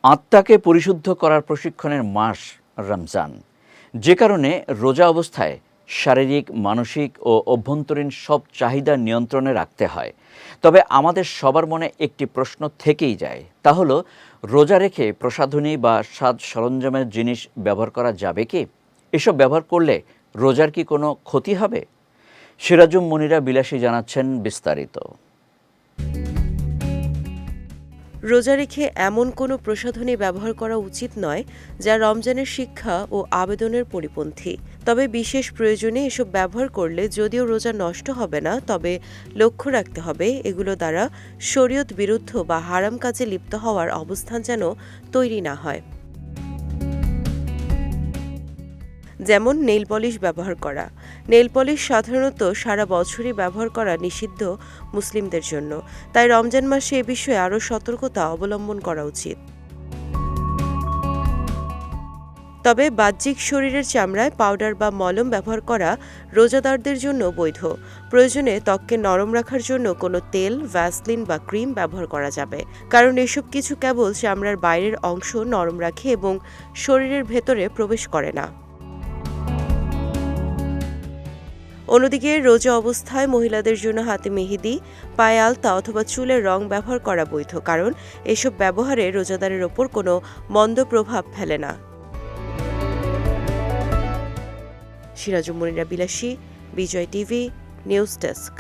আত্মাকে পরিশুদ্ধ করার প্রশিক্ষণের মাস রমজান, যে কারণে রোজা অবস্থায় শারীরিক, মানসিক ও অভ্যন্তরীণ সব চাহিদা নিয়ন্ত্রণে রাখতে হয়। তবে আমাদের সবার মনে একটি প্রশ্ন থেকেই যায়, তা হলো রোজা রেখে প্রসাধনী বা সাজ সরঞ্জামের জিনিস ব্যবহার করা যাবে কি? এসব ব্যবহার করলে রোজার কি কোনো ক্ষতি হবে? সিরাজুম মনিরা বিলাসী জানাচ্ছেন বিস্তারিত। রোজা রেখে এমন কোনো প্রসাধনী ব্যবহার করা উচিত নয় যা রমজানের শিক্ষা ও আবেদনের পরিপন্থী। তবে বিশেষ প্রয়োজনে এসব ব্যবহার করলে যদিও রোজা নষ্ট হবে না, তবে লক্ষ্য রাখতে হবে এগুলো দ্বারা শরীয়ত বিরুদ্ধ বা হারাম কাজে লিপ্ত হওয়ার অবস্থান যেন তৈরি না হয়। যেমন নেইল পলিশ ব্যবহার করা। নেইল পলিশ সাধারণত সারা বছরই ব্যবহার করা নিষিদ্ধ মুসলিমদের জন্য, তাই রমজান মাসে এ বিষয়ে আরও সতর্কতা অবলম্বন করা উচিত। তবে বাহ্যিক শরীরের চামড়ায় পাউডার বা মলম ব্যবহার করা রোজাদারদের জন্য বৈধ। প্রয়োজনে ত্বককে নরম রাখার জন্য কোনো তেল, ভ্যাসলিন বা ক্রিম ব্যবহার করা যাবে, কারণ এসব কিছু কেবল চামড়ার বাইরের অংশ নরম রাখে এবং শরীরের ভেতরে প্রবেশ করে না। অন্যদিকে রোজা অবস্থায় মহিলাদের জন্য হাতে মেহেদি, পায়ে আলতা অথবা চুলের রং ব্যবহার করা বৈধ, কারণ এসব ব্যবহারে রোজাদারের ওপর কোনো মন্দ প্রভাব ফেলে না। সিরাজুম মনিরা বিলাসী, বিজয় টিভি, নিউজ ডেস্ক।